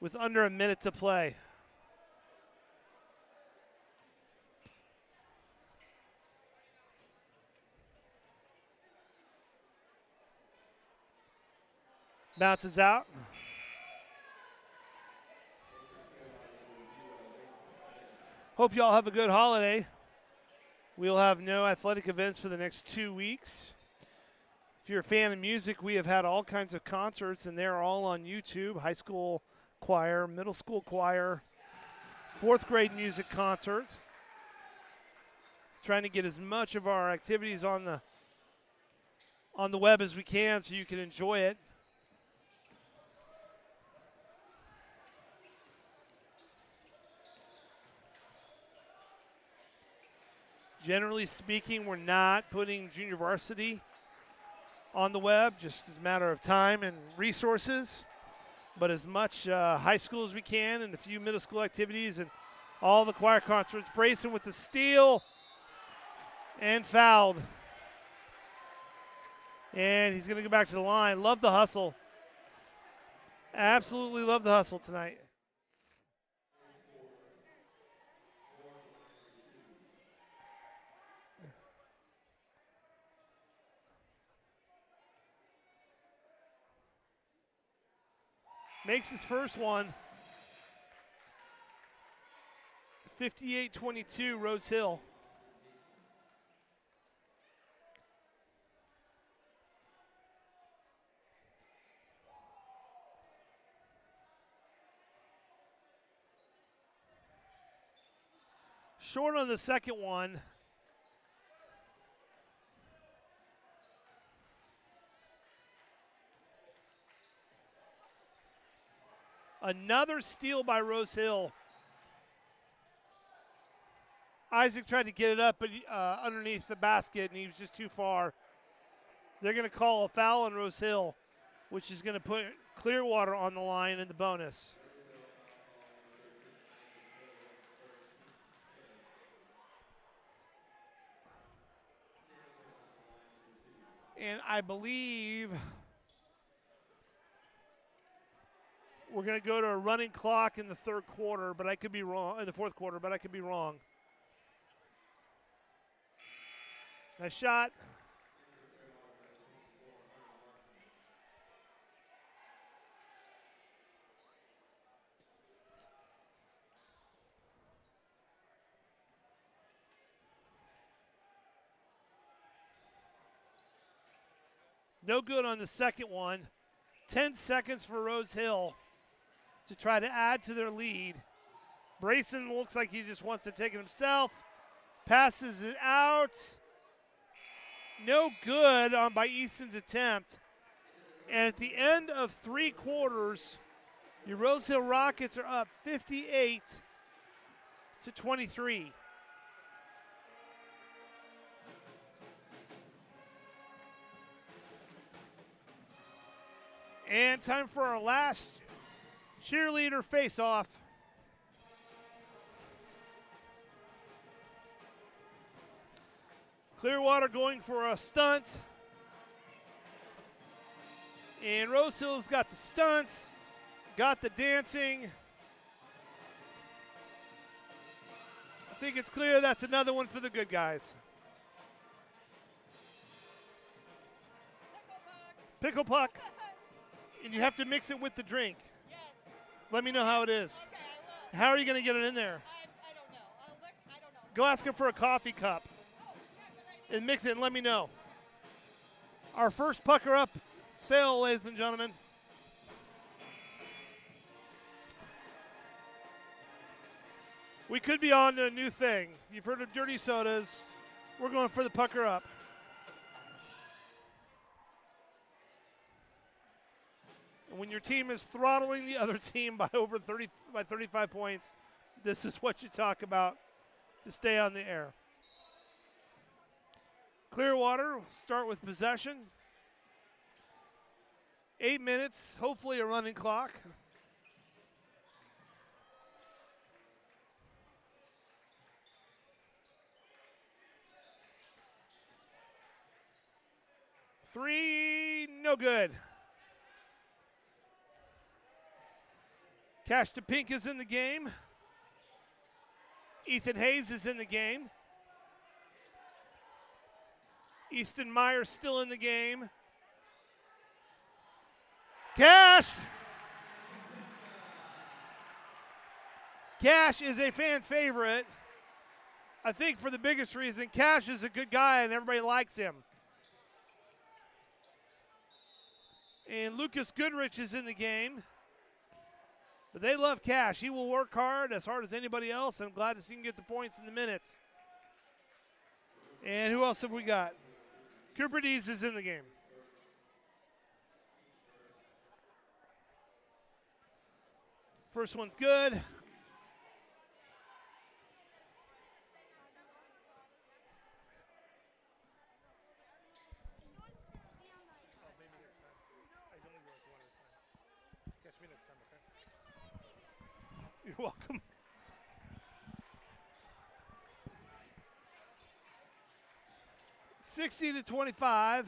with under a minute to play. Bounces out. Hope you all have a good holiday. We'll have no athletic events for the next 2 weeks. If you're a fan of music, we have had all kinds of concerts, and they're all on YouTube. High school choir, middle school choir, 4th grade music concert. Trying to get as much of our activities on the web as we can so you can enjoy it. Generally speaking, we're not putting junior varsity on the web, just as a matter of time and resources. But as much high school as we can and a few middle school activities and all the choir concerts. Brayson with the steal and fouled. And he's going to go back to the line. Love the hustle. Absolutely love the hustle tonight. Makes his first one. 58-22, Rose Hill. Short on the second one. Another steal by Rose Hill. Isaac tried to get it up but underneath the basket, and he was just too far. They're going to call a foul on Rose Hill, which is going to put Clearwater on the line in the bonus. And I believe we're going to go to a running clock in the third quarter, but I could be wrong. In the fourth quarter, but I could be wrong. Nice shot. No good on the second one. 10 seconds for Rose Hill to try to add to their lead. Brayson looks like he just wants to take it himself. Passes it out. No good on by Easton's attempt. And at the end of 3 quarters, your Rose Hill Rockets are up 58-23. And time for our last cheerleader face-off. Clearwater going for a stunt. And Rose Hill's got the stunts, got the dancing. I think it's clear that's another one for the good guys. Pickle puck. And you have to mix it with the drink. Yes. Let me know how it is. Okay, I will. How are you going to get it in there? I don't know. I don't know. Go ask him for a coffee cup Oh, yeah, good idea. and mix it and let me know. Our first pucker up sale, ladies and gentlemen. We could be on to a new thing. You've heard of dirty sodas. We're going for the pucker up. And when your team is throttling the other team by 35 points, this is what you talk about to stay on the air. Clearwater start with possession. 8 minutes, hopefully a running clock. Three, no good. Cash to Pink is in the game. Ethan Hayes is in the game. Easton Myers still in the game. Cash! Cash is a fan favorite. I think for the biggest reason, Cash is a good guy and everybody likes him. And Lucas Goodrich is in the game. But they love Cash. He will work hard as anybody else. I'm glad to see him get the points in the minutes. And who else have we got? Cooper Dees is in the game. First one's good. You're welcome. $60-25.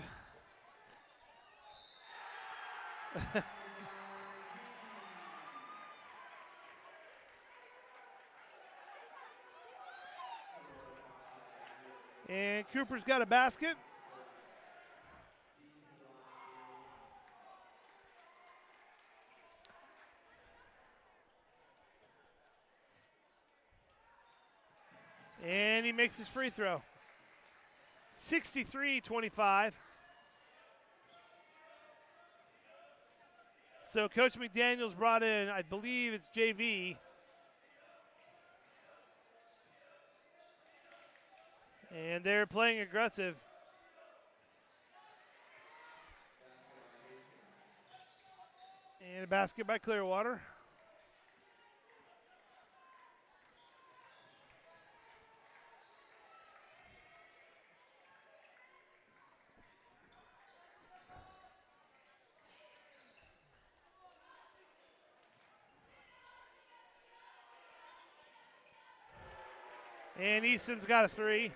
And Cooper's got a basket. And he makes his free throw. 63-25. So Coach McDaniel's brought in, I believe it's JV. And they're playing aggressive. And a basket by Clearwater. And Easton's got a three.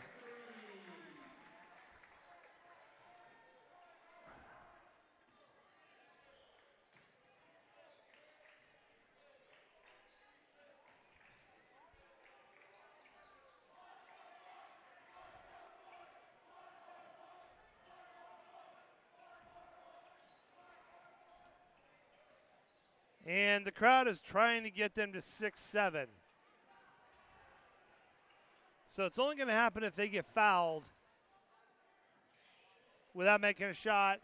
And the crowd is trying to get them to 6-7. So it's only going to happen if they get fouled without making a shot.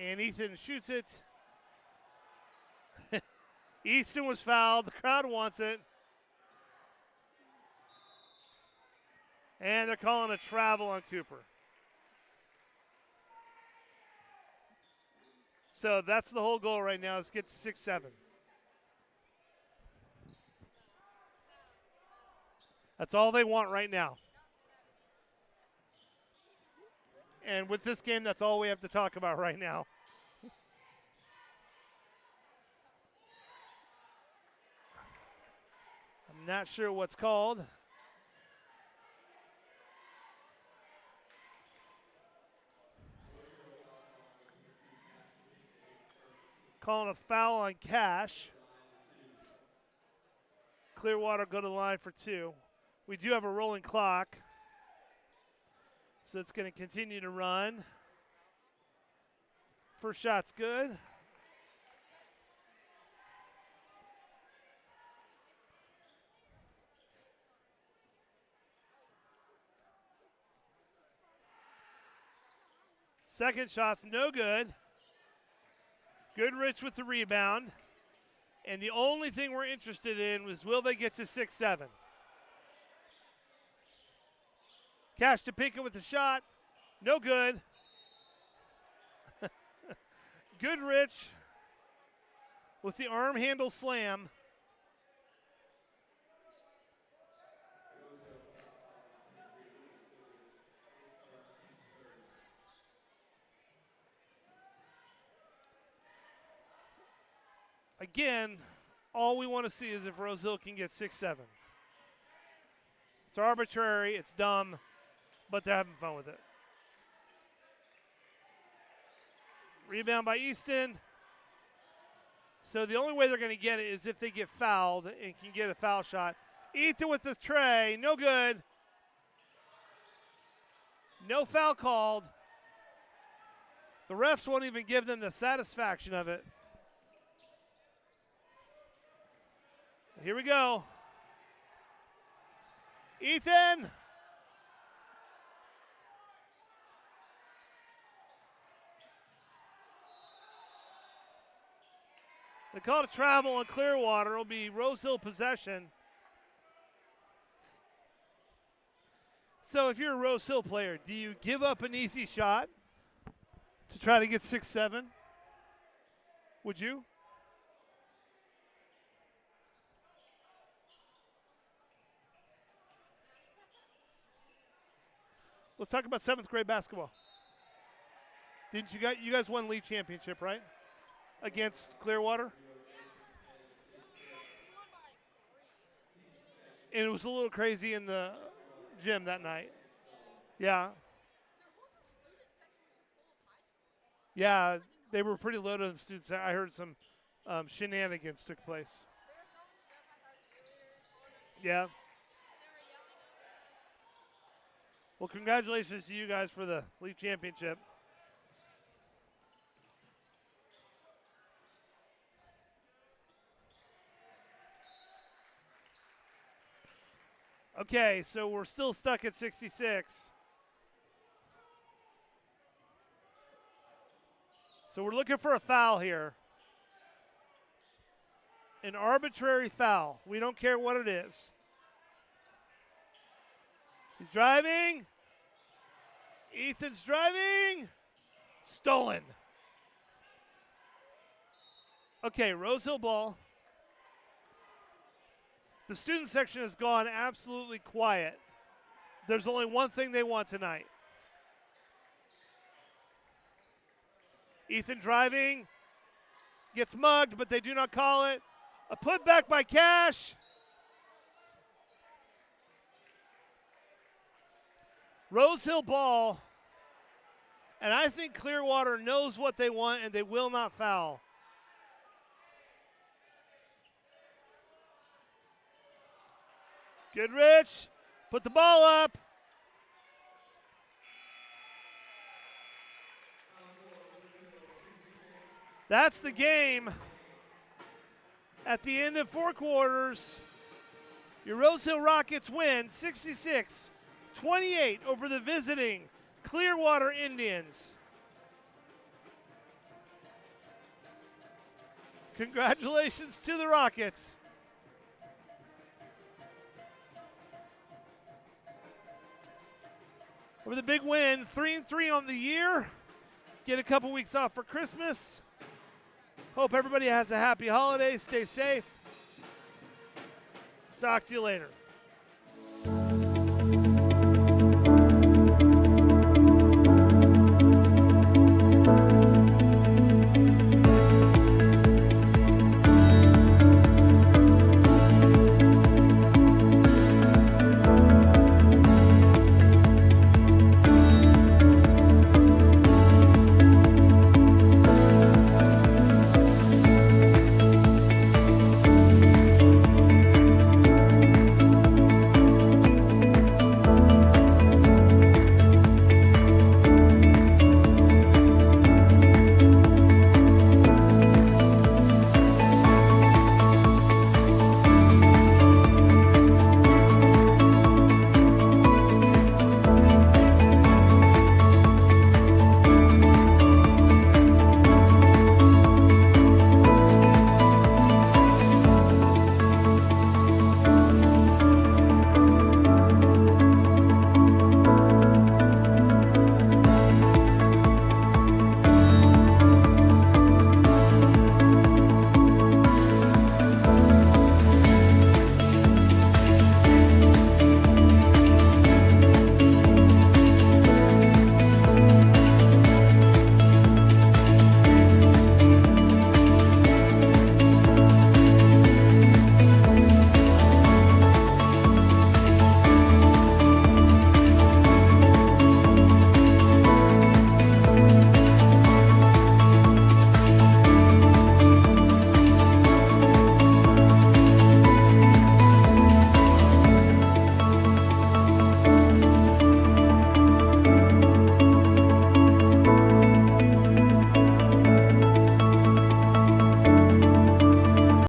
And Ethan shoots it. Easton was fouled. The crowd wants it. And they're calling a travel on Cooper. So that's the whole goal right now, is get to 6-7. That's all they want right now. And with this game, that's all we have to talk about right now. I'm not sure what's called. Calling a foul on Cash. Clearwater go to the line for two. We do have a rolling clock, so it's going to continue to run. First shot's good. Second shot's no good. Goodrich with the rebound. And the only thing we're interested in was, will they get to 6-7? Cash to Pinka with the shot. No good. Goodrich with the arm handle slam. Again, all we want to see is if Rose Hill can get 6-7. It's arbitrary, it's dumb, but they're having fun with it. Rebound by Easton. So the only way they're going to get it is if they get fouled and can get a foul shot. Ethan with the tray, no good. No foul called. The refs won't even give them the satisfaction of it. Here we go. Ethan. The call to travel on Clearwater will be Rose Hill possession. So if you're a Rose Hill player, do you give up an easy shot to try to get 6-7? Would you? Let's talk about 7th grade basketball. Didn't you guys won league championship, right? Against Clearwater? And it was a little crazy in the gym that night. Yeah. Yeah, they were pretty loaded on the students. I heard some shenanigans took place. Yeah. Well, congratulations to you guys for the league championship. Okay, so we're still stuck at 66. So we're looking for a foul here. An arbitrary foul. We don't care what it is. He's driving. Ethan's driving. Stolen. Okay, Rose Hill ball. The student section has gone absolutely quiet. There's only one thing they want tonight. Ethan driving. Gets mugged, but they do not call it. A putback by Cash. Rose Hill ball. And I think Clearwater knows what they want, and they will not foul. Goodrich, put the ball up. That's the game. At the end of 4 quarters, your Rose Hill Rockets win 66-28 over the visiting Clearwater Indians. Congratulations to the Rockets. With a big win, 3-3 on the year. Get a couple weeks off for Christmas. Hope everybody has a happy holiday. Stay safe. Talk to you later.